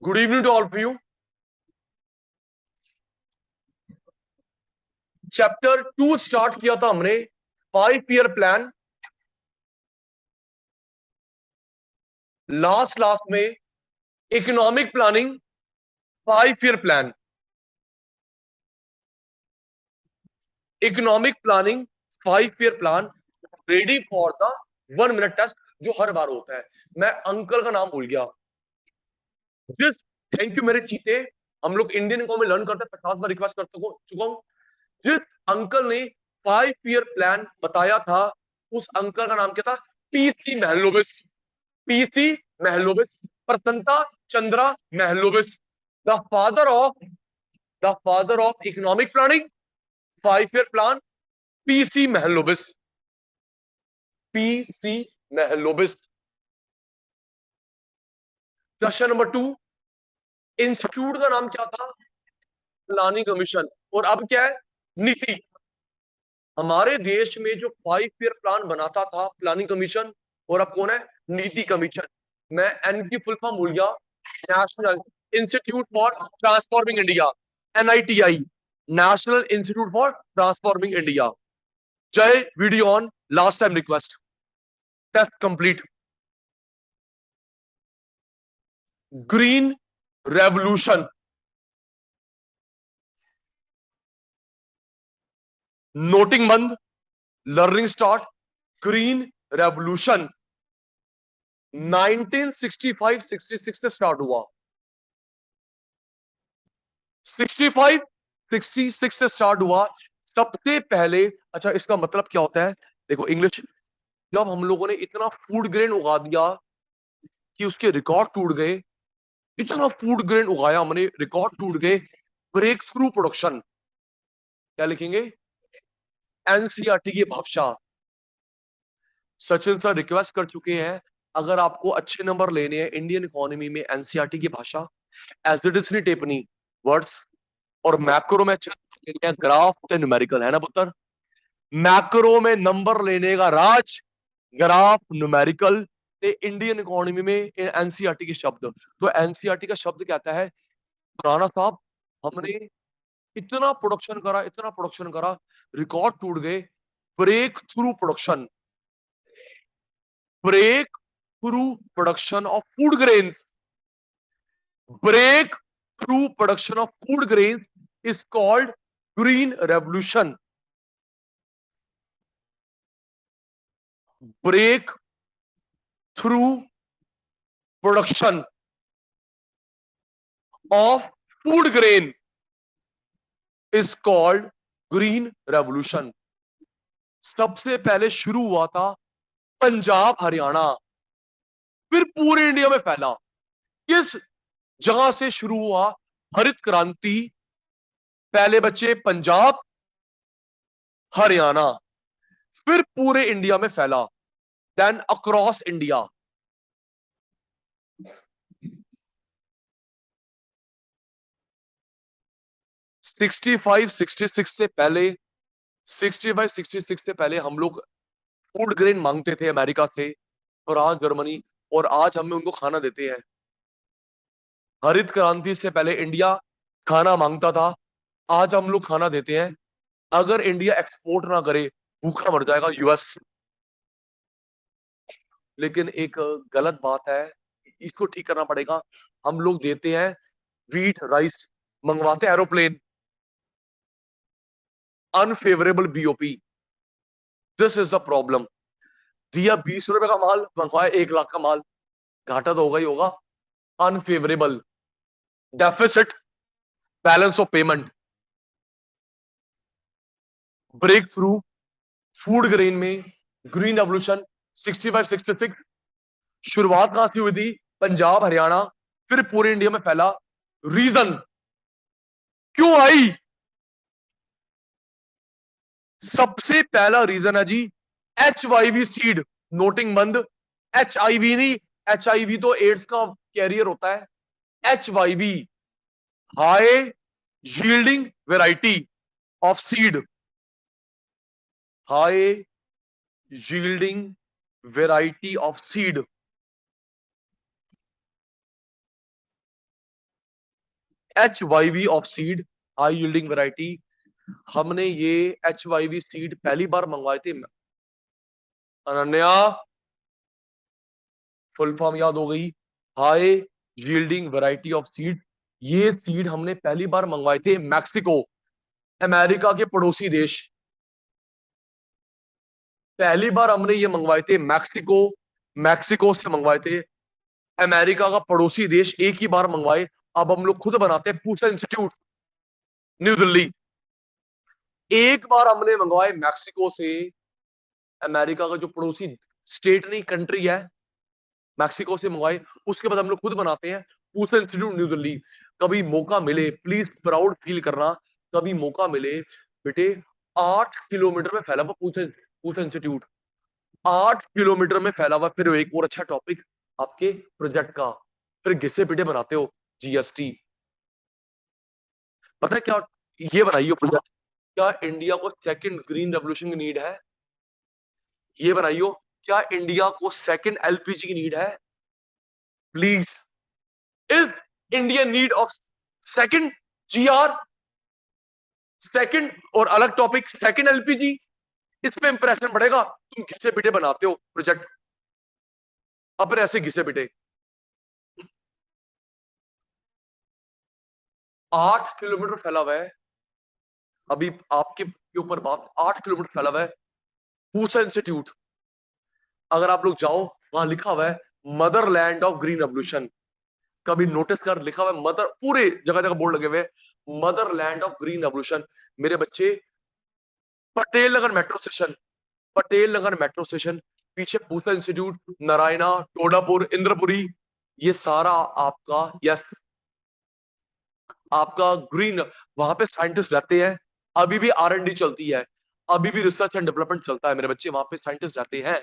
Good evening to all of you. Chapter 2 start किया था हमने 5 ईयर प्लान। लास्ट क्लास में economic planning 5 year plan, economic planning 5 year plan ready for the 1 minute test जो हर बार होता है। मैं अंकल का नाम भूल गया। जिस थैंक यू मेरे चीते। हम लोग इंडियन इकोनॉमी लर्न करते हैं, 50 बार रिक्वेस्ट कर चुका हूं। जिस अंकल ने 5 ईयर प्लान बताया था उस अंकल का नाम क्या था? PC Mahalanobis. PC Mahalanobis, Prasanta Chandra Mahalanobis, the father of economic planning 5 year plan, PC Mahalanobis. PC Mahalanobis. Question number 2, institute का नाम क्या था? Planning commission. और अब क्या है? नीति। हमारे देश में जो 5 ईयर प्लान बनाता था प्लानिंग कमीशन, और अब कौन है? नीति कमीशन। मैं एन की फुल फॉर्म भूल गया। National institute for transforming India, NITI, national institute for transforming India. Jai video on last time request. Test complete. Green revolution, noting बंद, लर्निंग स्टार्ट। ग्रीन रेवोल्यूशन 1965-66 से स्टार्ट हुआ। 65-66 से स्टार्ट हुआ सबसे पहले। अच्छा, इसका मतलब क्या होता है? देखो इंग्लिश। जब हम लोगों ने इतना फूड ग्रेन उगा दिया कि उसके रिकॉर्ड टूट गए, इतना फूड ग्रेन उगाया हमने, रिकॉर्ड टूट गए। ब्रेक थ्रू प्रोडक्शन, क्या लिखेंगे? एनसीईआरटी की भाषा। सचिन सर रिक्वेस्ट कर चुके हैं, अगर आपको अच्छे नंबर लेने हैं इंडियन इकोनॉमी में एनसीईआरटी की भाषा, एज इट इज टेपनी वर्ड्स, और मैक्रो में ग्राफ ते न्यूमेरिकल, है ना पुत्र? मैक्रो में नंबर लेने का राज ग्राफ न्यूमेरिकल। ते इंडियन इकोनॉमी में एनसीईआरटी के शब्द। तो एनसीईआरटी का शब्द कहता है, राणा साहब हमने इतना प्रोडक्शन करा, रिकॉर्ड टूट गए। Breakthrough production, breakthrough production of food grains, breakthrough production of food grains is called green revolution. Breakthrough production of food grain is called green revolution. सबसे पहले शुरू हुआ था पंजाब हरियाणा, फिर पूरे इंडिया में फैला। किस जगह से शुरू हुआ? हरित क्रांति। पहले बच्चे पंजाब हरियाणा, फिर पूरे इंडिया में फैला, then across India. Sixty five sixty six से पहले 65-66 से पहले हम लोग फूड ग्रेन मांगते थे अमेरिका से, फ्रांस, जर्मनी, और आज हमें उनको खाना देते हैं। हरित क्रांति से पहले इंडिया खाना मांगता था, आज हम लोग खाना देते हैं। अगर इंडिया एक्सपोर्ट ना करे भूखा मर जाएगा यूएस। लेकिन एक गलत बात है, इसको ठीक करना पड़ेगा। हम लोग देते हैं व्हीट राइस, मंगवाते हैं aeroplane. Unfavourable BOP, this is the problem. दिया 20 रुपए का माल, मंगवाया 1 लाख का माल, घाटा तो होगा ही होगा। Unfavourable deficit balance of payment. Breakthrough food grain में ग्रीन रेवोल्यूशन 65-66। शुरुआत कहां से हुई थी? पंजाब हरियाणा, फिर पूरे इंडिया में फैला। रीजन क्यों आई? सबसे पहला रीजन है जी HIV सीड। नोटिंग बंद। HIV नहीं, HIV तो एड्स का कैरियर होता है। HIV high yielding variety of seed, high yielding variety of seed. HYV of seed, high yielding variety. हमने ये HYV सीड पहली बार मंगवाए थे, अनन्या फुल फॉर्म याद हो गई, high yielding variety of seed. ये सीड हमने पहली बार मंगवाए थे मैक्सिको, अमेरिका के पड़ोसी देश। पहली बार हमने ये मंगवाए थे मैक्सिको, मैक्सिको से मंगवाए थे, अमेरिका का पड़ोसी देश, एक ही बार मंगवाए। अब हम लोग खुद बनाते हैं, पूसा इंस्टीट्यूट, न्यू दिल्ली। एक बार हमने मंगवाए मैक्सिको से, अमेरिका का जो पड़ोसी स्टेट नहीं कंट्री है, मैक्सिको से मंगवाए। उसके बाद हम लोग खुद बनाते हैं, पूसा इंस्टीट्यूट न्यू दिल्ली। कभी मौका मिले, प्लीज प्राउड फील करना, कभी मौका मिले बेटे, 8 किलोमीटर में फैला हुआ पूसा इंस्टीट्यूट, 8 किलोमीटर में फैला हुआ। फिर एक और अच्छा टॉपिक आपके प्रोजेक्ट का, फिर घिसे पिटे बनाते हो जीएसटी। पता है क्या ये बनाइए प्रोजेक्ट, क्या इंडिया को सेकंड ग्रीन रेवोल्यूशन की नीड है? ये बनाइयो, क्या इंडिया को सेकंड एलपीजी की नीड है? Please, is India need of second GR, second और अलग टॉपिक सेकंड एलपीजी? इस पे इंप्रेशन पड़ेगा। तुम घिसे पिटे बनाते हो प्रोजेक्ट, अपने ऐसे घिसे पिटे। 8 किलोमीटर फैला हुआ है, अभी आपके ऊपर बात, 8 किलोमीटर फैला हुआ है पूसा इंस्टीट्यूट। अगर आप लोग जाओ, वहां लिखा हुआ है मदरलैंड ऑफ ग्रीन रेवोल्यूशन। कभी नोटिस कर, लिखा हुआ है मदर, पूरे जगह जगह बोर्ड लगे हुए, मदरलैंड ऑफ ग्रीन रेवोल्यूशन। मेरे बच्चे, Patel Nagar metro station, Patel Nagar metro station, पीछे पूसा इंस्टीट्यूट, नारायणा, टोडापुर, इंद्रपुरी, ये सारा आपका, यस, आपका ग्रीन। वहां पे साइंटिस्ट रहते हैं, अभी भी R&D चलती है, अभी भी रिसर्च एंड डेवलपमेंट चलता है। मेरे बच्चे, वहां पे साइंटिस्ट रहते हैं।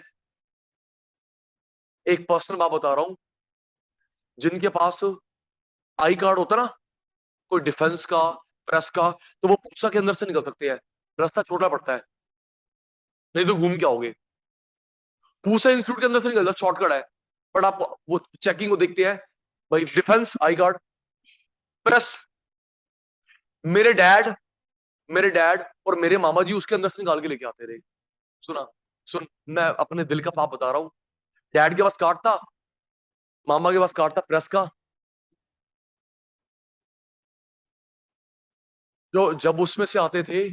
एक पर्सनल बात बता रहा हूं, जिनके पास आई कार्ड होता ना, कोई डिफेंस का, प्रेस का, तो वो पूसा के अंदर से निकल सकते हैं। रास्ता छोटा पड़ता है, नहीं तो घूम के आओगे। पूसा इंस्टीट्यूट के अंदर से निकलता, शॉर्टकट है। बट आप वो चेकिंग को देखते हैं, भाई डिफेंस आई कार्ड, प्रेस। मेरे डैड, मेरे डैड और मेरे मामा जी उसके अंदर से निकाल के लेके आते थे। सुना, सुन, मैं अपने दिल का पाप बता रहा हूँ। डैड के पास कार्ड था, मामा के पास कार्ड था प्रेस का। जो जब उसमें से आते थे,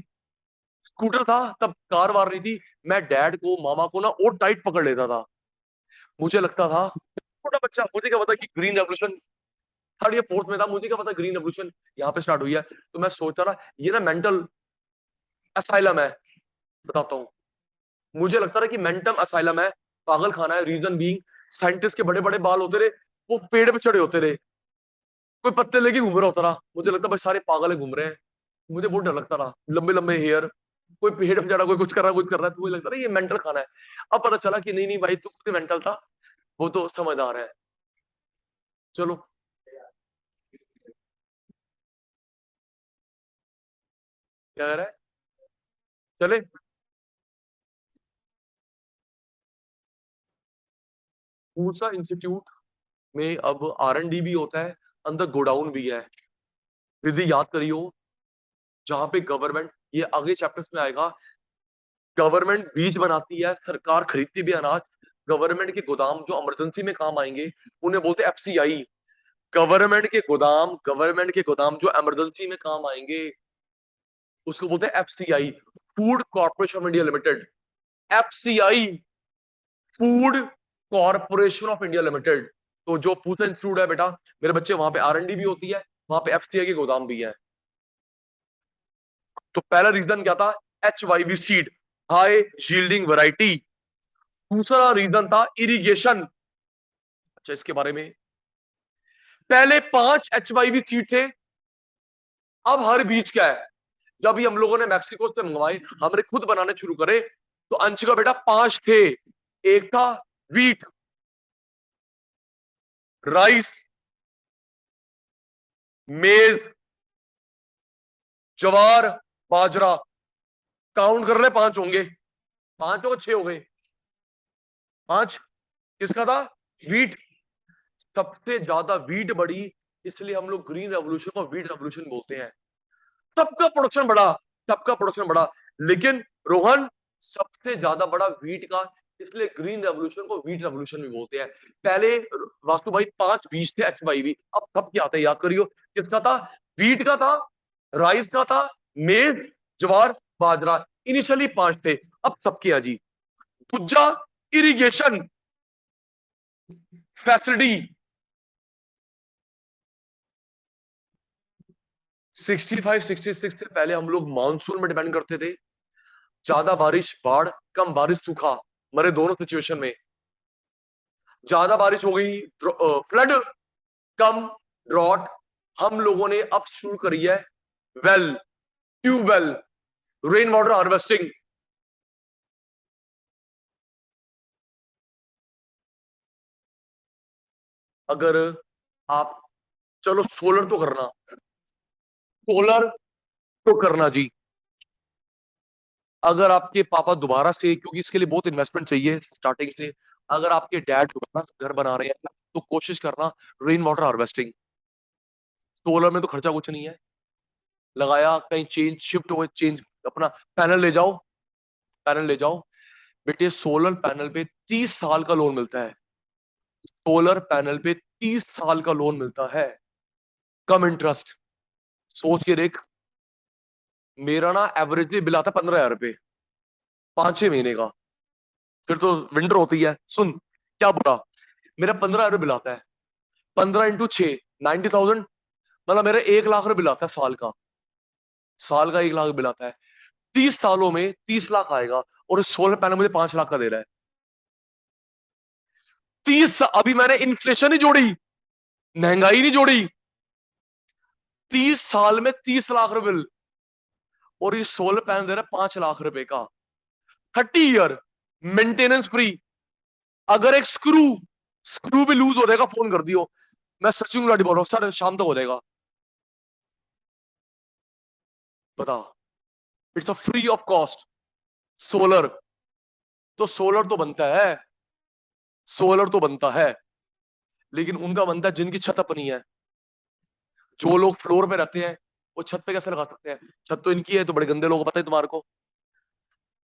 स्कूटर था तब, कार वार नहीं थी, मैं डैड को, मामा को ना और टाइट पकड़ लेता था। मुझे लगता था, छोटा बच्चा, मुझे क्या पता कि ग्रीन रेवोल्यूशन, थर्ड या फोर्थ में था, मुझे क्या पता ग्रीन रेवोल्यूशन यहाँ पे स्टार्ट हुई है। तो मैं सोचता रहा ये ना मेंटल असाइलम है, बताता हूँ। मुझे लगता था कि मेंटल असाइलम है, पागल खाना है। रीजन बीइंग, साइंटिस्ट के बड़े बड़े बाल होते रहे, वो पेड़ पे चढ़े होते रहे, कोई पत्ते लेके घूम रहा होता रहा। मुझे लगता भाई सारे पागल है, घूम रहे हैं। मुझे बहुत डर लगता रहा, लंबे लंबे हेयर, कोई पेड़ पे चढ़ा, कोई कुछ कर रहा, कुछ कर रहा है, तो मुझे लगता था ये मेंटल खाना है। अब पता चला कि नहीं नहीं भाई, तू खुद मेंटल था, वो तो समझदार है। चलो, क्या कह रहा है, चले। पूसा इंस्टीट्यूट में अब R&D भी होता है, अंदर गोडाउन भी है। विधि याद करियो, जहां पे गवर्नमेंट, ये आगे चैप्टर्स में आएगा, गवर्नमेंट बीज बनाती है, सरकार खरीदती भी अनाज। गवर्नमेंट के गोदाम जो इमरजेंसी में काम आएंगे, उन्हें बोलते हैं FCI। गवर्नमेंट के गोदाम जो इमरजेंसी में काम आएंगे, उसको बोलते हैं FCI, food corporation of India limited. FCI, food corporation of India limited. तो जो पूसा इंस्टीट्यूट है बेटा, मेरे बच्चे, वहां पे R&D भी होती है, वहां पे FCI के गोदाम भी है। तो पहला रीजन क्या था, HYV seed, high yielding variety. दूसरा रीजन था इरिगेशन। अच्छा, इसके बारे में, पहले 5 HYV सीड थे, अब हर बीज क्या है। जब भी हम लोगों ने मैक्सिको से मंगवाए, हमने खुद बनाने शुरू करे, तो अंश का बेटा 5 थे। एक था वीट, राइस, मेज, जवार, बाजरा। काउंट कर ले, 5 होंगे, 5 हो 6 हो गए, 5। किसका था, वीट। सबसे ज्यादा वीट बढ़ी इसलिए हम लोग ग्रीन रेवोल्यूशन को वीट रेवोल्यूशन बोलते हैं। सबका प्रोडक्शन बढ़ा, सबका प्रोडक्शन बढ़ा, लेकिन रोहन सबसे ज्यादा बड़ा वीट का, इसलिए ग्रीन रेवोल्यूशन को वीट रेवोल्यूशन भी बोलते हैं। पहले वास्तु भाई 5 बीज थे HYV, अब सब क्या आता है याद करियो। किसका था? वीट का था, राइस का था, मेज, ज्वार, बाजरा, इनिशियली 5 थे, अब सबके हैं जी। दूसरा, इरिगेशन फैसिलिटी 65-66 से पहले हम लोग मानसून में डिपेंड करते थे। ज्यादा बारिश बाढ़, कम बारिश सूखा, मरे दोनों सिचुएशन में। ज्यादा बारिश हो गई फ्लड, कम ड्रॉट। हम लोगों ने अब शुरू करी है well, tubewell, rain water harvesting. अगर आप, चलो सोलर तो करना, सोलर तो करना जी। अगर आपके पापा दोबारा से, क्योंकि इसके लिए बहुत इन्वेस्टमेंट चाहिए स्टार्टिंग से, अगर आपके डैड दोबारा घर बना रहे हैं तो कोशिश करना रेन वाटर हार्वेस्टिंग। सोलर में तो खर्चा कुछ नहीं है, लगाया कहीं चेंज शिफ्ट हो, चेंज अपना पैनल ले जाओ, पैनल ले जाओ। बेटे सोलर पैनल पे 30 साल का लोन मिलता है, सोलर पैनल पे 30 साल का लोन मिलता है, कम इंटरेस्ट। सोच के देख, मेरा ना एवरेजली बिल आता है 15,000 रुपए 5-6 महीने का। फिर तो विंटर होती है, सुन क्या बुरा, मेरा 15,000 बिल आता है, 15 × 6 90,000, मतलब मेरा 1 लाख रुपए बिल आता है साल का, साल का 1 लाख बिल आता है। 30 सालों में 30 लाख आएगा, और इस सोलर पैनल मुझे 5 लाख का दे रहा है। अभी मैंने इन्फ्लेशन नहीं जोड़ी, महंगाई नहीं जोड़ी, 30 साल में 30 लाख रुपए बिल, और ये सोलर पैनल दे रहा है 5 लाख रुपए का, 30 ईयर मेंटेनेंस फ्री। अगर एक स्क्रू स्क्रू भी लूज हो जाएगा, फोन कर दियो, मैं सचिन गुलाटी बोल रहा हूँ सर, शाम तक हो जाएगा। बता, it's a free of cost solar. तो सोलर तो बनता है, सोलर तो बनता है, लेकिन उनका बनता है जिनकी छत अपनी है। जो लोग फ्लोर पे रहते हैं वो छत पे कैसे लगा सकते हैं? छत तो इनकी है, तो बड़े गंदे लोग, पता है तुम्हारे को,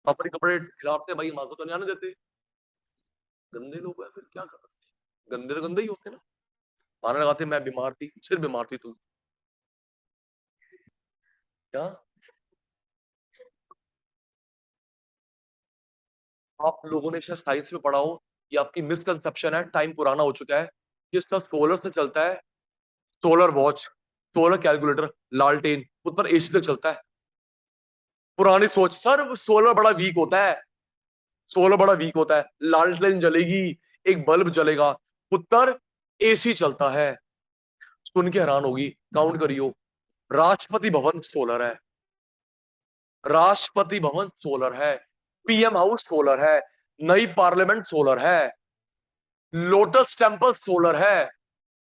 अपने कपड़े खिलाते हैं भाई, माँ को तो नहीं आने देते, गंदे लोग हैं, फिर क्या कर सकते हैं? गंदे तो गंदे ही होते हैं ना। आने लगाते, मैं बीमार थी, सिर्फ बीमार थी तू, क्या? आप लोगों ने शायद साइंस में पढ़ा हो, ये आपकी मिसकंसेप्शन है, टाइम पुराना हो चुका है। ये सब सोलर से चलता है, सोलर वॉच, सोलर कैलकुलेटर, लालटेन, उत्तर एसी तक चलता है। पुरानी सोच सर, सोलर बड़ा वीक होता है, सोलर बड़ा वीक होता है, लालटेन जलेगी, एक बल्ब जलेगा, उत्तर एसी चलता है। सुन के हैरान होगी, काउंट करियो, राष्ट्रपति भवन सोलर है, राष्ट्रपति भवन सोलर है, पीएम हाउस सोलर है, नई पार्लियामेंट सोलर है, लोटस टेम्पल सोलर है,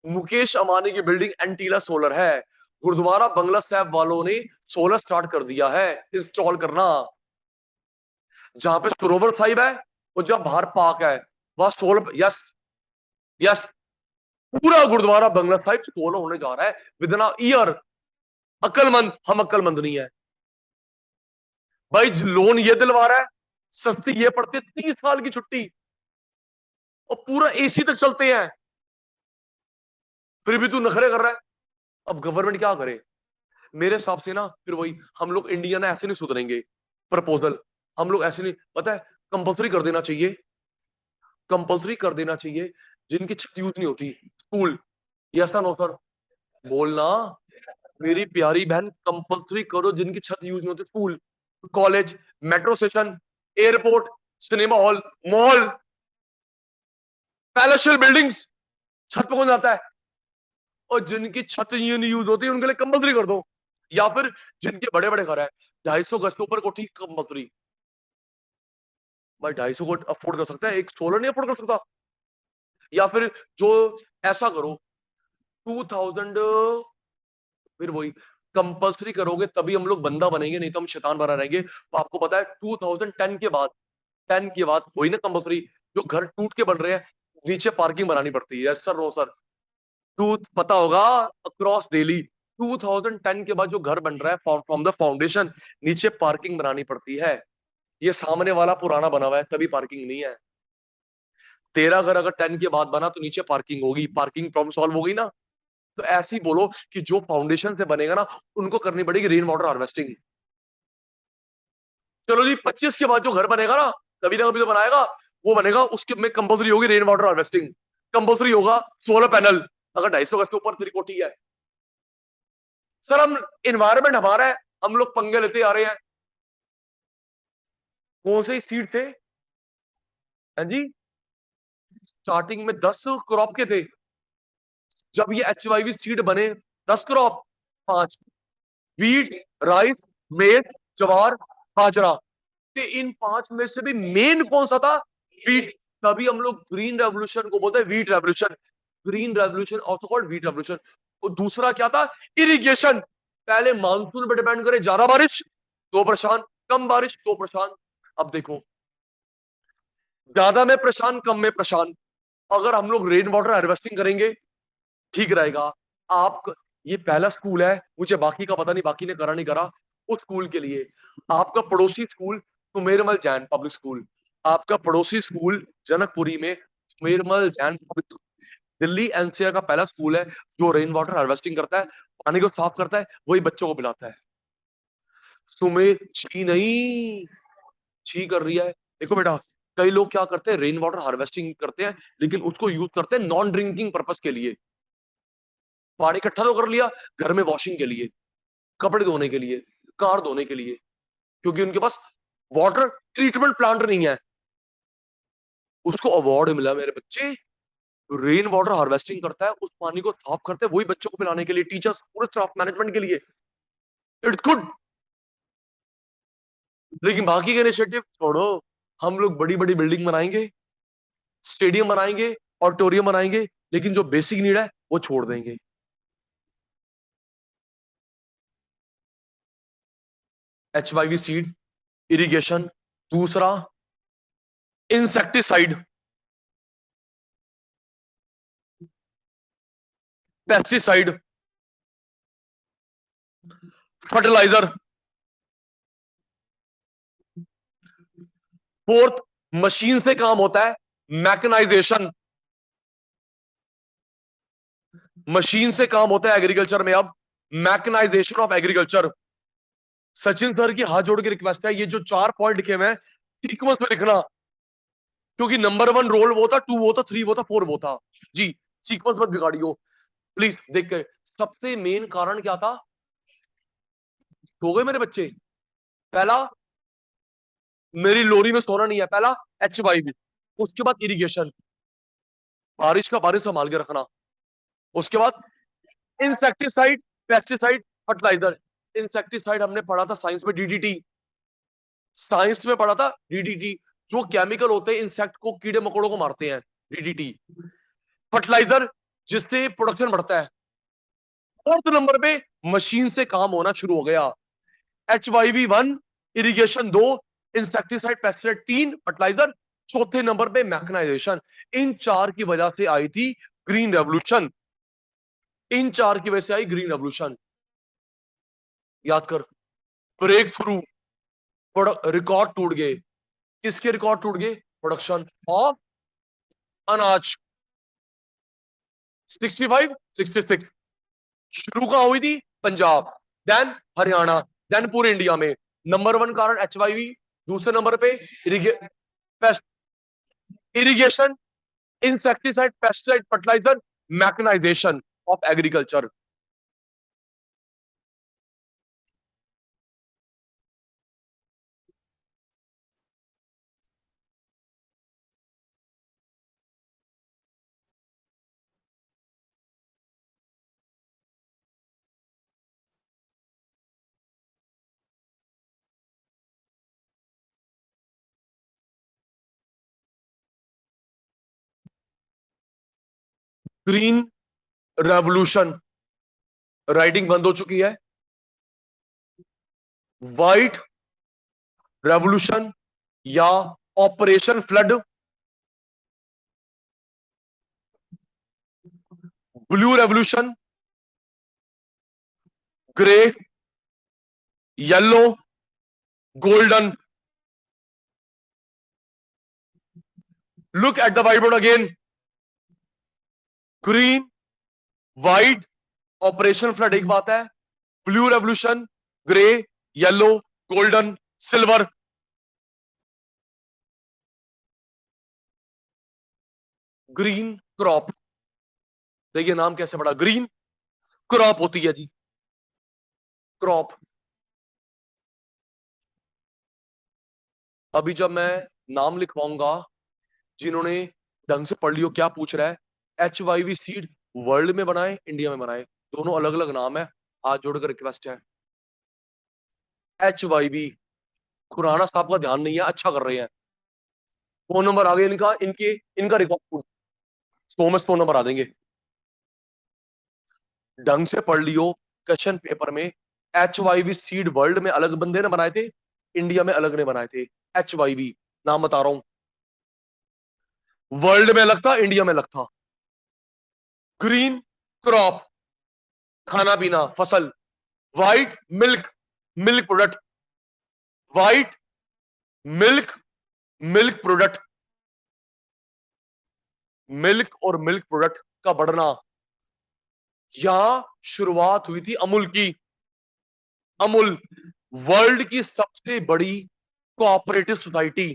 मुकेश अंबानी की बिल्डिंग एंटीला सोलर है, गुरुद्वारा बंगला साहब वालों ने सोलर स्टार्ट कर दिया है इंस्टॉल करना। जहां पे सरोवर साहिब है और जहां बाहर पार्क है, वहां सोलर, यस यस, पूरा गुरुद्वारा बंगला साहिब सोलर होने जा रहा है विद इन ईयर। अक्लमंद, हम अक्लमंद नहीं है भाई। लोन ये दिलवा रहा है, सस्ती ये पड़ती है, 30 साल की छुट्टी, और पूरा एसी तक चलते हैं, फिर भी तू नखरे कर रहा है। अब गवर्नमेंट क्या करे? मेरे हिसाब से ना, फिर वही, हम लोग इंडिया ना ऐसे नहीं सुधरेंगे। प्रपोजल, हम लोग ऐसे नहीं, पता है, कंपलसरी कर देना चाहिए, कंपलसरी कर देना चाहिए, जिनकी छत यूज नहीं होती, स्कूल, यस नो सर, बोलना मेरी प्यारी बहन, कंपलसरी करो, जिनकी छत यूज नहीं होती, school, college, metro station, airport, cinema hall, mall, palatial buildings, छत पे कौन जाता है? और जिनकी छत ये नहीं यूज होती उनके लिए कंपलसरी कर दो। या फिर जिनके बड़े बड़े घर है, 250 गज के ऊपर कोठी कंपलसरी। भाई 250 को अफोर्ड कर सकता है, एक सोलर नहीं अफोर्ड कर सकता? या फिर जो, ऐसा करो, 2000, फिर वही, कंपलसरी करोगे तभी हम लोग बंदा बनेंगे, नहीं तो हम शैतान बना रहेंगे। तो आपको पता है 2010 के बाद, 10 के बाद हुई ना कंपलसरी, जो घर टूट के बन रहे हैं नीचे पार्किंग बनानी पड़ती है, सर नो सर, टू पता होगा, अक्रॉस दिल्ली 2010 के बाद जो घर बन रहा है फ्रॉम द फाउंडेशन, नीचे पार्किंग बनानी पड़ती है। ये सामने वाला पुराना बना हुआ है, तभी पार्किंग नहीं है। तेरा घर अगर 10 के बाद बना तो नीचे पार्किंग होगी, पार्किंग प्रॉब्लम सॉल्व हो गई ना। तो ऐसे ही बोलो कि जो फाउंडेशन से बनेगा ना, उनको करनी पड़ेगी रेन वाटर हार्वेस्टिंग। चलो जी, 25 के बाद जो घर बनेगा ना, कभी ना कभी तो बनाएगा, वो बनेगा, उसके में कंपल्सरी होगी रेन वाटर हार्वेस्टिंग। कंपल्सरी होगा सोलर पैनल, अगर 250 गज के ऊपर तेरी कोठी है। सर हम, इन्वायरमेंट हमारा है, हम लोग पंगे लेते आ रहे हैं। कौन से सीड थे? हाँ जी, स्टार्टिंग में 10 क्रॉप के थे। जब ये HYV सीड बने, 10 क्रॉप, 5, वीट, राइस, मेज, ज्वार, बाजरा। तो इन 5 में से भी मेन कौन सा था? वीट। तभी हम लोग ग्रीन रेवोल्यूशन को बोलते हैं wheat revolution. Green revolution also called wheat revolution. और दूसरा क्या था? इरिगेशन। पहले मानसून पर डिपेंड करे, ज्यादा बारिश तो परेशान, कम बारिश तो परेशान। अब देखो, ज्यादा में परेशान, कम में परेशान। अगर हम लोग रेन वाटर हार्वेस्टिंग करेंगे, ठीक रहेगा। आप, ये पहला स्कूल है, मुझे बाकी का पता नहीं, बाकी ने करा नहीं करा। उस स्कूल के लिए, आपका पड़ोसी school Sumermal Jain public school, आपका पड़ोसी स्कूल जनकपुरी में Sumermal Jain public school, Delhi NCR का पहला स्कूल है जो रेन वाटर हार्वेस्टिंग करता है, पानी को साफ करता है, वही बच्चों को पिलाता है। सुमे छी नहीं, छी कर रही है। देखो बेटा, कई लोग क्या करते हैं, रेन वाटर हार्वेस्टिंग करते हैं, लेकिन उसको यूज करते हैं नॉन ड्रिंकिंग पर्पस के लिए। पानी इकट्ठा तो कर लिया, घर में वॉशिंग के लिए, कपड़े धोने के लिए, कार धोने के लिए, क्योंकि उनके पास वाटर ट्रीटमेंट प्लांट नहीं है। उसको अवार्ड मिला मेरे बच्चे, रेन वाटर हार्वेस्टिंग करता है, उस पानी को साफ करते हैं, वही बच्चों को पिलाने के लिए, टीचर्स, पूरे स्टाफ मैनेजमेंट के लिए। It's good. लेकिन बाकी के इनिशिएटिव छोड़ो। हम लोग बड़ी बड़ी बिल्डिंग बनाएंगे, स्टेडियम बनाएंगे, ऑडिटोरियम बनाएंगे, लेकिन जो बेसिक नीड है वो छोड़ देंगे। HYV सीड, इरिगेशन, दूसरा insecticide, pesticide, fertiliser, fourth machine से काम होता है, मैकेनाइजेशन। मशीन से काम होता है एग्रीकल्चर में अब, mechanisation of agriculture. Sachin sir की हाथ जोड़ के रिक्वेस्ट है, ये जो 4 पॉइंट लिखे हुए हैं सीक्वेंस में लिखना, क्योंकि नंबर 1 रोल वो था, 2 वो था, 3 वो था, 4 वो था। जी, सीक्वेंस मत बिगाड़ियो प्लीज। देख के, सबसे मेन कारण क्या था? हो गए मेरे बच्चे? पहला, मेरी लोरी में सोना नहीं है, पहला HYV। उसके बाद इरिगेशन, बारिश संभाल के रखना। उसके बाद इंसेक्टिसाइड, पेस्टिसाइड, फर्टिलाइजर। इंसेक्टिसाइड हमने पढ़ा था साइंस में, DDT। साइंस में पढ़ा था DDT, जो केमिकल होते हैं इंसेक्ट को, कीड़े मकोड़ों को मारते हैं, DDT। फर्टिलाइजर, जिससे प्रोडक्शन बढ़ता है। फोर्थ नंबर पे मशीन से काम होना शुरू हो गया, HYV 1, irrigation 2, insecticide pesticide 3, fertiliser. चौथे नंबर पे मैकेनाइजेशन। इन 4 की वजह से आई थी ग्रीन रेवोल्यूशन। इन 4 की वजह से आई ग्रीन रेवोल्यूशन। याद कर, ब्रेक थ्रू, रिकॉर्ड टूट गए। किसके रिकॉर्ड टूट गए? प्रोडक्शन ऑफ अनाज। 65, 66 शुरू कहां हुई थी? पंजाब, देन हरियाणा, देन पूरे इंडिया में। नंबर 1 कारण HYV, दूसरे नंबर पे irrigation, insecticide, pesticide, fertiliser, mechanisation of agriculture. Green revolution, writing बंद हो चुकी है। व्हाइट रेवोल्यूशन या operation flood. Blue revolution, grey, yellow, golden. Look at the whiteboard again. Green, white, operation flood एक बात है. Blue revolution, grey, yellow, golden, silver. Green crop. देखिए नाम कैसे पड़ा, ग्रीन क्रॉप होती है जी, क्रॉप. अभी जब मैं नाम लिखवाऊंगा, जिन्होंने ढंग से पढ़ लियो, क्या पूछ रहा है. HYV सीड वर्ल्ड में बनाए, इंडिया में बनाए, दोनों अलग अलग नाम है. हाथ जोड़कर रिक्वेस्ट है. HYV, खुराना साहब का ध्यान नहीं है, अच्छा कर रहे हैं. फोन नंबर आ गया इनका, इनका रिकॉर्ड 100 में 100 नंबर आ देंगे. ढंग से पढ़ लियो. क्वेश्चन पेपर में HYV सीड वर्ल्ड में अलग बंदे ने बनाए थे, इंडिया में अलग ने बनाए थे. HYV नाम बता रहा हूं, वर्ल्ड में अलग था, इंडिया में अलग था. ग्रीन क्रॉप, खाना पीना, फसल. White milk, milk product. White milk, milk product. Milk और मिल्क प्रोडक्ट का बढ़ना. यहां शुरुआत हुई थी अमूल की. अमूल वर्ल्ड की सबसे बड़ी कोऑपरेटिव सोसाइटी.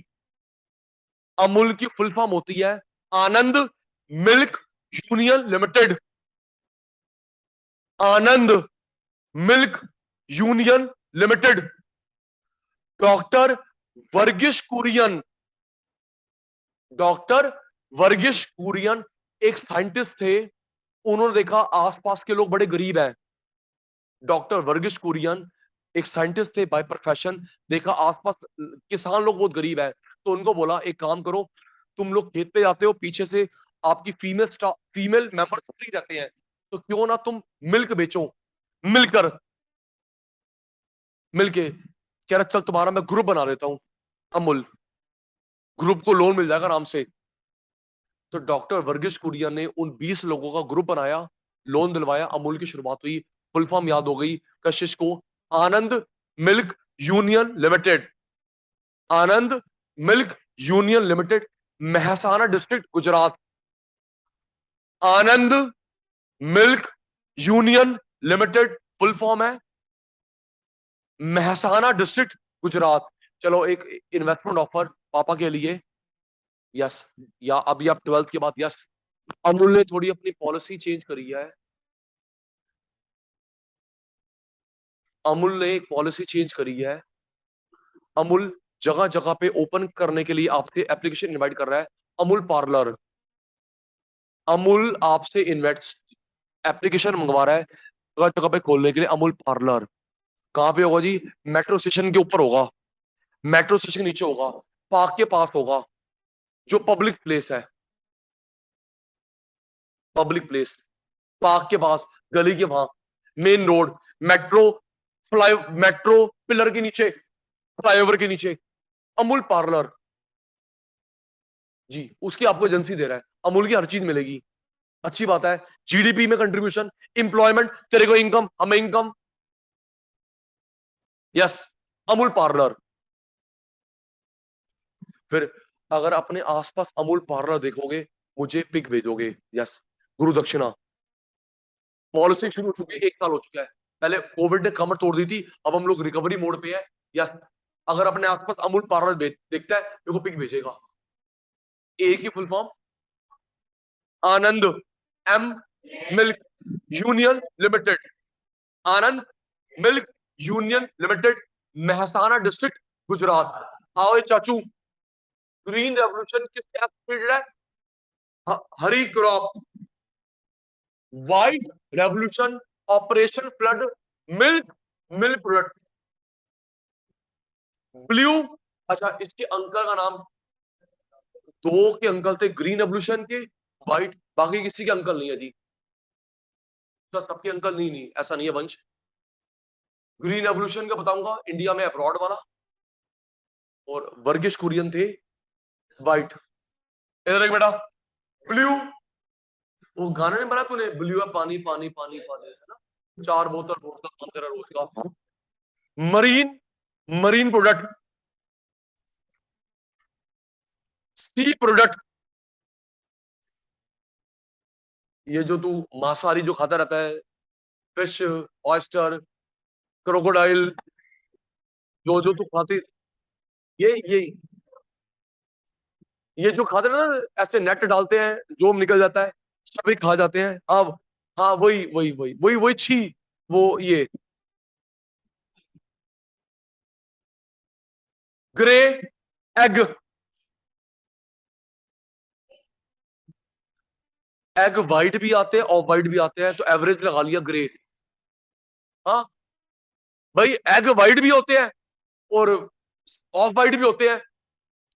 अमूल की फुल फॉर्म होती है Anand milk union limited. Anand milk union limited. Doctor Varghese Kurien, doctor Varghese Kurien एक साइंटिस्ट थे. उन्होंने देखा आसपास के लोग बड़े गरीब हैं. डॉक्टर वर्गीश कुरियन एक साइंटिस्ट थे बाय प्रोफेशन. देखा आसपास किसान लोग बहुत गरीब हैं, तो उनको बोला एक काम करो, तुम लोग खेत पे जाते हो, पीछे से आपकी फीमेल मेंबर्स फ्री रहते हैं, तो क्यों ना तुम मिल्क बेचो. मिलकर, मिलके कह रहा चल तुम्हारा मैं ग्रुप बना देता हूं, अमूल ग्रुप को लोन मिल जाएगा आराम से. तो डॉक्टर वर्गीश कुरियन ने उन 20 लोगों का ग्रुप बनाया, लोन दिलवाया, अमूल की शुरुआत हुई. फुल फॉर्म याद हो गई कशिश को, Anand milk union limited. Anand milk union limited, Mehsana district, Gujarat. Anand milk union limited full form है महसाना डिस्ट्रिक्ट, गुजरात. चलो एक इन्वेस्टमेंट ऑफर पापा के लिए. यस, या अभी आप 12th के बाद. यस, अमूल ने थोड़ी अपनी पॉलिसी चेंज करी है. अमूल ने एक पॉलिसी चेंज करी है. अमूल जगह जगह पे ओपन करने के लिए आपसे एप्लीकेशन इनवाइट कर रहा है. अमूल पार्लर. अमूल आपसे इन्वेस्ट एप्लीकेशन मंगवा रहा है जगह जगह पे खोलने के लिए. अमूल पार्लर कहां पे होगा जी? मेट्रो स्टेशन के ऊपर होगा, मेट्रो स्टेशन के नीचे होगा, पार्क के पास होगा, जो पब्लिक प्लेस है. पब्लिक प्लेस, पार्क के पास, गली के वहां, main road, metro metro pillar के नीचे, फ्लाईओवर के नीचे. अमूल पार्लर जी, उसकी आपको एजेंसी दे रहा है. अमूल की हर चीज मिलेगी. अच्छी बात है. GDP में कंट्रीब्यूशन, एम्प्लॉयमेंट, तेरे को इनकम, हमें इनकम. Yes, Amul parlour. फिर अगर अपने आसपास अमूल पार्लर देखोगे, मुझे पिक भेजोगे. यस, गुरु दक्षिणा पॉलिसी शुरू हो चुकी है, 1 साल हो चुका है. पहले कोविड ने कमर तोड़ दी थी, अब हम लोग रिकवरी मोड पे है. यस, अगर अपने आसपास अमूल पार्लर देखता है, मेरे को पिक भेजेगा. ए की full form Anand M milk union limited. Anand milk union limited, Mehsana district, Gujarat. आओ चाचू, ग्रीन रेवोल्यूशन किसके एफिलिएटेड है? हरी crop. White revolution, operation flood, milk, milk product. Blue, अच्छा इसके अंकल का नाम, 2 के अंकल थे ग्रीन रेवोल्यूशन के, व्हाइट. बाकी किसी के अंकल नहीं है जी. तो सबके अंकल नहीं, नहीं ऐसा नहीं है वंश. ग्रीन रेवोल्यूशन का बताऊंगा, इंडिया में अब्रॉड वाला. और वर्गीश कुरियन थे व्हाइट. इधर एक बेटा, ब्लू वो गाना नहीं बना तूने, ब्लू है पानी पानी पानी पानी, है ना, 4 बोतल रोज का काम तेरा रोज का। Marine, marine product, sea product, ये जो तू मांसाहारी जो खाता रहता है, फिश, ऑयस्टर, क्रोकोडाइल, जो जो तू खाती, ये ये जो खाते हैं ना, ऐसे नेट डालते हैं, जोम निकल जाता है, सभी खा जाते हैं। अब हाँ, वही छी, वो ये ग्रे एग, एग वाइट भी आते हैं और वाइट भी आते हैं, तो एवरेज लगा लिया ग्रे। हाँ भाई, एग वाइट भी होते हैं और ऑफ वाइट भी होते हैं,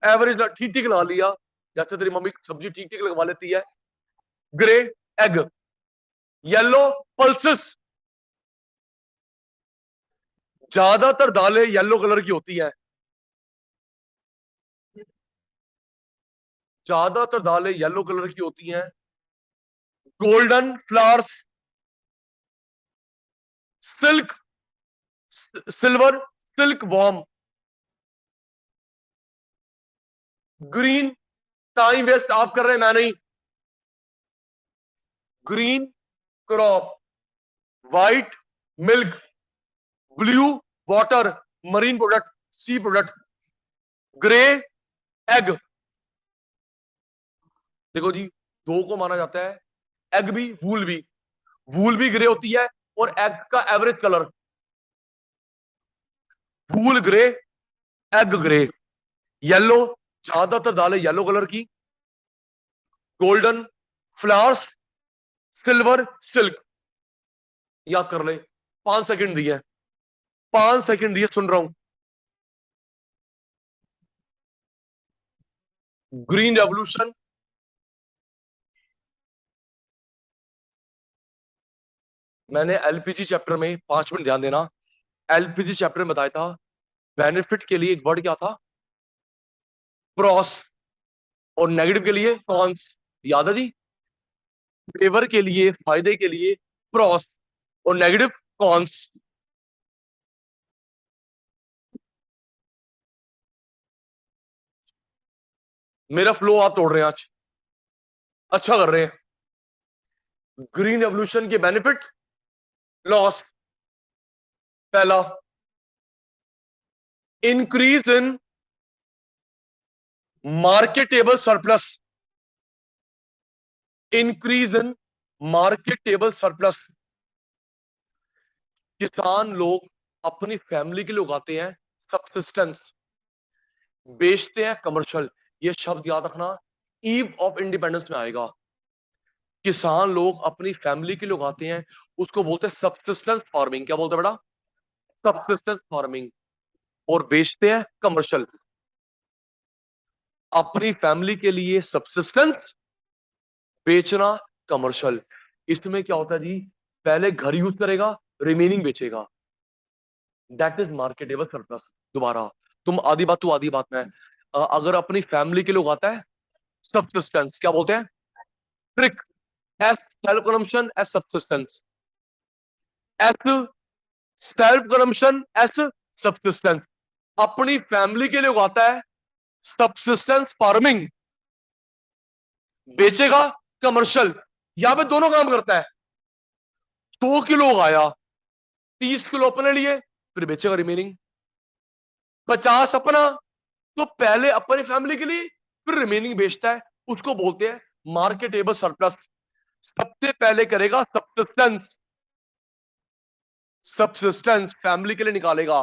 एवरेज ठीक ठीक लगा लिया, जैसे तेरी मम्मी सब्जी ठीक ठीक लगवा लेती है। ग्रे एग, येलो पल्सेस, ज्यादातर दालें येलो कलर की होती हैं, ज्यादातर दालें येलो कलर की होती हैं। Golden flowers, silk, silver, silk worm, green, time waste आप कर रहे हैं, मैं नहीं, green crop, white milk, blue water, marine product, sea product, grey egg. देखो जी, दो को माना जाता है, एग भी वूल भी, वूल भी ग्रे होती है और एग का एवरेज कलर, वूल ग्रे, एग ग्रे, येलो, ज्यादातर दालें येलो कलर की, गोल्डन फ्लावर्स, सिल्वर सिल्क, याद कर ले। 5 सेकंड दिए, 5 सेकंड दिए, सुन रहा हूं। ग्रीन रेवोल्यूशन, मैंने एलपीजी चैप्टर में 5 मिनट ध्यान देना, एलपीजी चैप्टर में बताया था, बेनिफिट के लिए एक वर्ड क्या था, प्रॉस, और नेगेटिव के लिए कॉन्स, याद है जी, फेवर के लिए, फायदे के लिए प्रॉस और नेगेटिव कॉन्स। मेरा फ्लो आप तोड़ रहे हैं आज, अच्छा कर रहे हैं। ग्रीन रेवोल्यूशन के बेनिफिट, लॉस, पहला, increase in marketable surplus, increase in marketable surplus, किसान लोग अपनी फैमिली के लिए उगाते हैं, सबसिस्टेंस, बेचते हैं कमर्शियल। ये शब्द याद रखना, ईव ऑफ इंडिपेंडेंस में आएगा। किसान लोग अपनी फैमिली के लिए उगाते हैं, उसको बोलते हैं सबसिस्टेंस फार्मिंग। क्या बोलते हैं बेटा? Subsistence farming. और बेचते हैं कमर्शियल, अपनी फैमिली के लिए सबसिस्टेंस, बेचना कमर्शियल। इसमें क्या होता है जी, पहले घर यूज करेगा, रिमेनिंग बेचेगा, दैट इज मार्केटेबल सरप्लस। दोबारा, तुम आधी बात तू आधी बात में, अगर अपनी फैमिली के लिए उगाता है, सबसिस्टेंस, क्या बोलते हैं? Trick, S self consumption, S subsistence, S self consumption, S subsistence. अपनी फैमिली के लिए उगाता है, सबसिस्टेंस फार्मिंग, बेचेगा कमर्शियल। यहां पे दोनों काम करता है, 100 किलो उगाया, 30 किलो अपने लिए, फिर बेचेगा रिमेनिंग। 50 अपना, तो पहले अपनी फैमिली के लिए, फिर रिमेनिंग बेचता है, उसको बोलते हैं मार्केटेबल सरप्लस। सबसे पहले करेगा सबसिस्टेंस, सबसिस्टेंस फैमिली के लिए निकालेगा,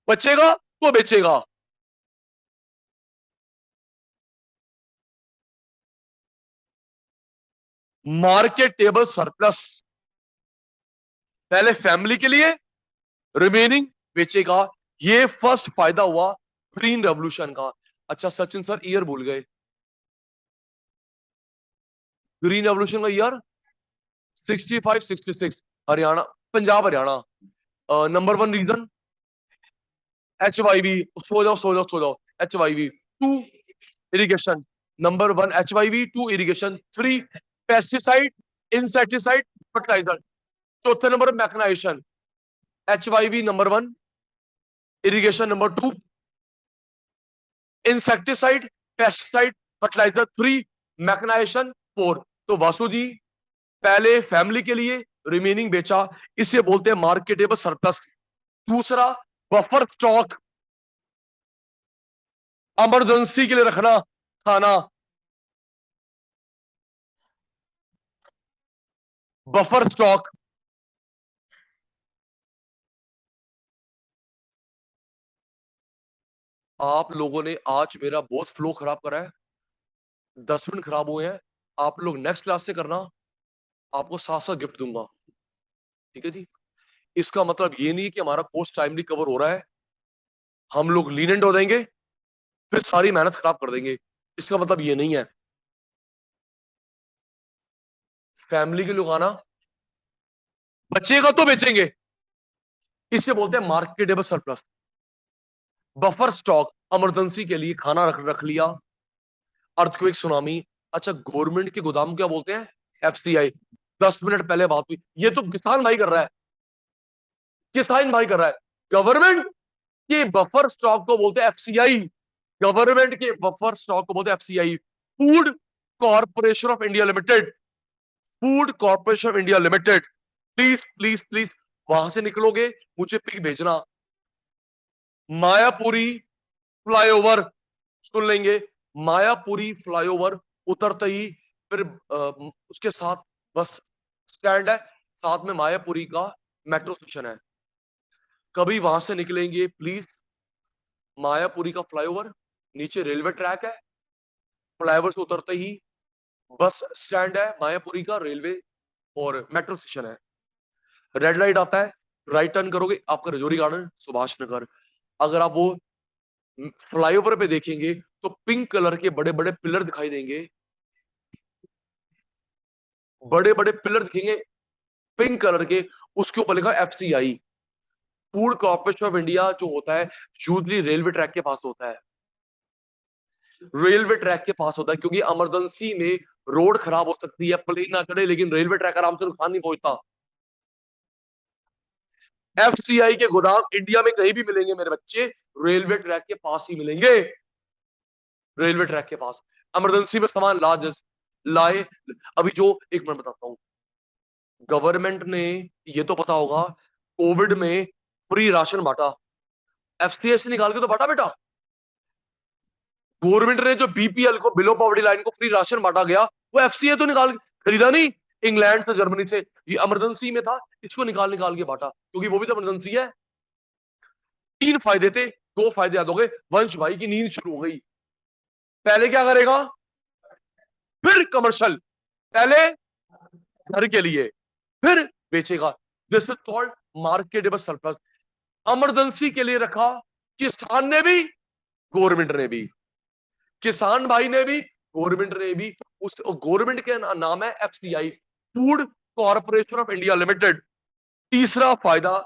बचेगा तो बेचेगा। मार्केटेबल सरप्लस, पहले फैमिली के लिए, रिमेनिंग बेचेगा। ये फर्स्ट फायदा हुआ ग्रीन रेवोल्यूशन का। अच्छा सचिन सर, ईयर भूल गए, ग्रीन रेवोल्यूशन का year 65 66, Haryana, Punjab Haryana. Number 1 region, HYV, सो जाओ, HYV। 2, irrigation, number 1 HYV, 2 irrigation, 3 pesticide, insecticide, fertiliser. चौथे number mechanisation, HYV number 1, irrigation number 2, insecticide, pesticide, fertiliser 3, mechanisation 4। तो वासु जी पहले फैमिली के लिए, रिमेनिंग बेचा, इसे बोलते हैं मार्केटेबल सरप्लस। दूसरा बफर स्टॉक, इमरजेंसी के लिए रखना खाना, बफर स्टॉक। आप लोगों ने आज मेरा बहुत फ्लो खराब करा है, 10 मिनट खराब हुए हैं। आप लोग नेक्स्ट क्लास से करना, आपको साथ साथ गिफ्ट दूंगा, ठीक है जी। इसका मतलब ये नहीं कि हमारा कोर्स टाइमली कवर हो रहा है, हम लोग लीनेंट हो जाएंगे फिर सारी मेहनत खराब कर देंगे, इसका मतलब ये नहीं है। फैमिली के लोग आना, बचेगा तो बेचेंगे, इसे बोलते हैं marketable surplus. Buffer stock, emergency के लिए खाना रख लिया, अर्थक्वेक, सुनामी। अच्छा, गवर्नमेंट के गोदाम क्या बोलते हैं? FCI। 10 मिनट पहले बात हुई, ये तो किसान भाई कर रहा है, किसान भाई कर रहा है। गवर्नमेंट के बफर स्टॉक को बोलते हैं FCI, गवर्नमेंट के बफर स्टॉक को बोलते हैं FCI, food corporation of India limited, food corporation of India limited. Please please please, वहां से निकलोगे मुझे पिक भेजना। मायापुरी फ्लाईओवर, सुन लेंगे, मायापुरी फ्लाईओवर उतरते ही फिर उसके साथ बस स्टैंड है, साथ में मायापुरी का मेट्रो स्टेशन है। कभी वहां से निकलेंगे प्लीज, मायापुरी का फ्लाईओवर, नीचे रेलवे ट्रैक है, फ्लाईओवर से उतरते ही बस स्टैंड है मायापुरी का, रेलवे और मेट्रो स्टेशन है। रेड लाइट आता है, राइट टर्न करोगे, आपका रजौरी गार्डन, सुभाष नगर। अगर आप वो फ्लाईओवर पे देखेंगे तो पिंक कलर के बड़े बड़े पिलर दिखाई देंगे, बड़े बड़े पिलर दिखेंगे पिंक कलर के, उसके ऊपर लिखा FCI, food corporation of India. जो होता है यूजली रेलवे ट्रैक के पास होता है, रेलवे ट्रैक के पास होता है, क्योंकि इमरजेंसी में रोड खराब हो सकती है, प्लेन ना चढ़े, लेकिन रेलवे ट्रैक आराम से नुकसान नहीं पहुंचता। FCI के गोदाम इंडिया में कहीं भी मिलेंगे मेरे बच्चे, रेलवे ट्रैक के पास ही मिलेंगे, रेलवे ट्रैक के पास। इमरजेंसी में सामान लाए। अभी जो, एक मिनट बताता हूँ, गवर्नमेंट ने, ये तो पता होगा, कोविड में फ्री राशन बांटा, FCI से निकाल के तो बांटा बेटा। गवर्नमेंट ने जो BPL को, बिलो पॉवर्टी लाइन को फ्री राशन बांटा गया, वो FCI तो निकाल खरीदा नहीं, इंग्लैंड से, जर्मनी से। ये इमरजेंसी में था, इसको निकाल निकाल के बांटा, क्योंकि वो भी तो इमरजेंसी है। 3 फायदे थे, 2 फायदे याद हो गए। वंश भाई की नींद शुरू हो गई, पहले क्या करेगा, फिर कमर्शियल, पहले घर के लिए, फिर बेचेगा। This is called marketable surplus. Emergency के लिए रखा, किसान ने भी, गवर्नमेंट ने भी, किसान भाई ने भी, गवर्नमेंट ने भी। उस गवर्नमेंट के नाम है FCI, food corporation of India limited. तीसरा फायदा,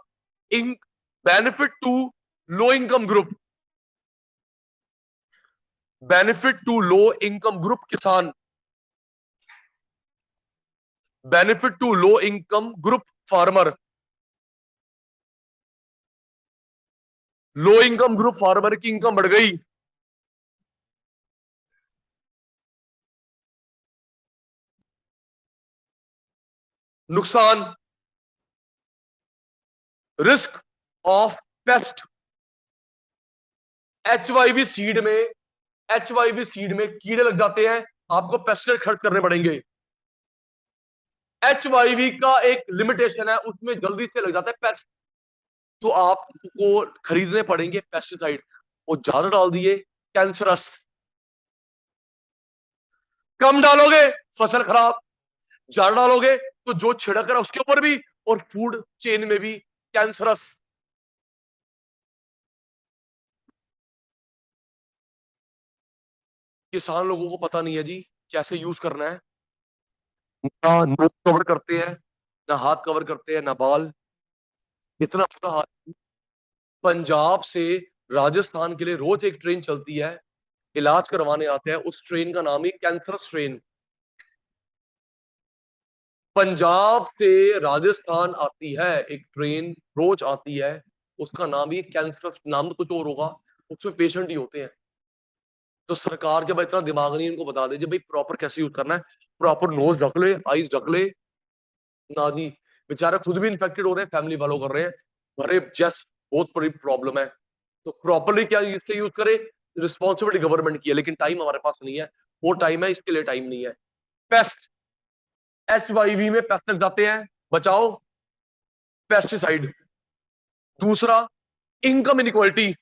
इन benefit to low income group, benefit to low income group किसान, benefit to low income group farmer, low income group farmer की इनकम बढ़ गई, नुकसान, risk of pest, H Y V seed में कीड़े लग जाते हैं, आपको पेस्टिसाइड खर्च करने पड़ेंगे। HYV का एक लिमिटेशन है, उसमें जल्दी से लग जाता है पेस्ट, तो आपको खरीदने पड़ेंगे पेस्टिसाइड। वो ज्यादा डाल दिए, कैंसरस, कम डालोगे फसल खराब, ज्यादा डालोगे तो जो छिड़क रहा है उसके ऊपर भी, और फूड चेन में भी कैंसरस। किसान लोगों को पता नहीं है जी कैसे यूज करना है, ना नोज कवर करते हैं, ना हाथ कवर करते हैं, ना बाल, इतना बुरा हाल। पंजाब से राजस्थान के लिए रोज एक ट्रेन चलती है, इलाज करवाने आते हैं, उस ट्रेन का नाम ही कैंसरस ट्रेन। पंजाब से राजस्थान आती है एक ट्रेन, रोज आती है, उसका नाम ही कैंसर, नाम तो कुछ और होगा, उसमें पेशेंट ही होते हैं। तो सरकार जब इतना दिमाग नहीं उनको बता दीजिए भाई प्रॉपर कैसे यूज करना है, प्रॉपर नोज ढक ले, आईज ढक ले, ना जी, बेचारे खुद भी इन्फेक्टेड हो रहे हैं, फैमिली वालों कर रहे हैं, अरे जस्ट बहुत बड़ी प्रॉब्लम है। तो प्रॉपरली क्या इससे यूज करे, रिस्पॉन्सिबिलिटी गवर्नमेंट की है, लेकिन टाइम हमारे पास नहीं है, वो टाइम है, इसके लिए टाइम नहीं है। पेस्ट, HYV में पेस्ट लग जाते हैं, बचाओ, पेस्टिसाइड। दूसरा, इनकम इनइक्वालिटी,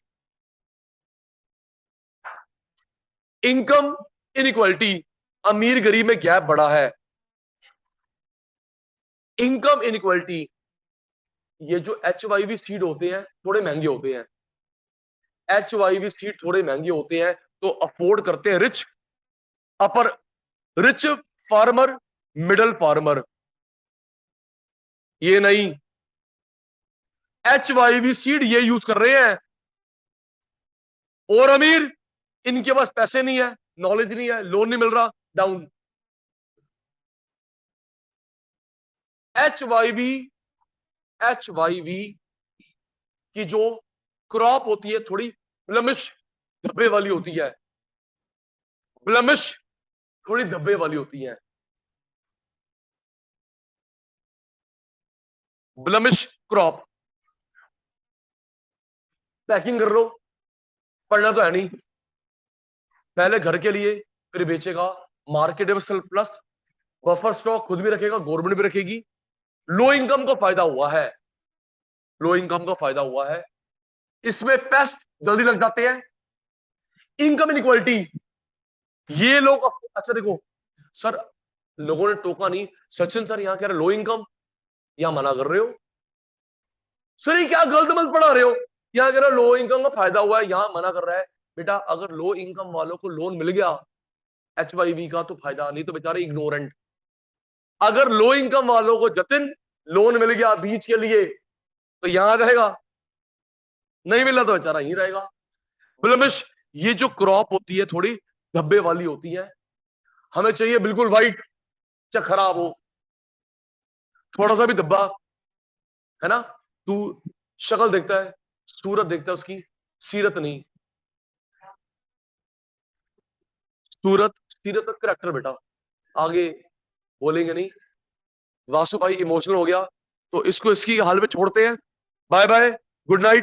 इनकम इनइक्वालिटी, अमीर गरीब में गैप बड़ा है। इनकम इनइक्वालिटी, ये जो HYV सीड होते हैं थोड़े महंगे होते हैं, HYV सीड थोड़े महंगे होते हैं, तो अफोर्ड करते हैं रिच, अपर रिच फार्मर, मिडिल फार्मर, ये नहीं। HYV सीड ये यूज कर रहे हैं, और अमीर, इनके पास पैसे नहीं है, नॉलेज नहीं है, लोन नहीं मिल रहा, डाउन। HYV HYV की जो क्रॉप होती है थोड़ी ब्लमिश, धब्बे वाली होती है, ब्लमिश थोड़ी धब्बे वाली होती है, ब्लमिश क्रॉप। पैकिंग कर लो, पढ़ना तो है नहीं, पहले घर के लिए, फिर बेचेगा, मार्केट में सरप्लस, बफर स्टॉक खुद भी रखेगा, गवर्नमेंट भी रखेगी। लो इनकम को फायदा हुआ है, लो इनकम को फायदा हुआ है, इसमें पेस्ट जल्दी लग जाते हैं। इनकम इनइक्वालिटी, ये लोग अच्छा देखो सर, लोगों ने टोका नहीं, सचिन सर यहां कह रहे लो इनकम, यहां मना कर रहे हो सर, ये क्या गलत मत पढ़ा रहे हो, यहां कह रहे लो इनकम का फायदा हुआ है, यहां मना कर रहा है। बेटा अगर लो इनकम वालों को लोन मिल गया HYV का तो फायदा, नहीं तो बेचारे इग्नोरेंट। अगर लो इनकम वालों को जतिन लोन मिल गया बीज के लिए, तो यहां रहेगा, नहीं मिला तो बेचारा यहीं रहेगा। ब्लमिश, ये जो क्रॉप होती है थोड़ी धब्बे वाली होती है, हमें चाहिए बिल्कुल वाइट, चाहे खराब हो, थोड़ा सा भी धब्बा है ना, तू शक्ल देखता है, सूरत देखता है उसकी, सीरत नहीं, सूरत सीरत का करेक्टर बेटा, आगे बोलेंगे नहीं। वासु भाई इमोशनल हो गया, तो इसको इसकी हाल में छोड़ते हैं। Bye bye, good night.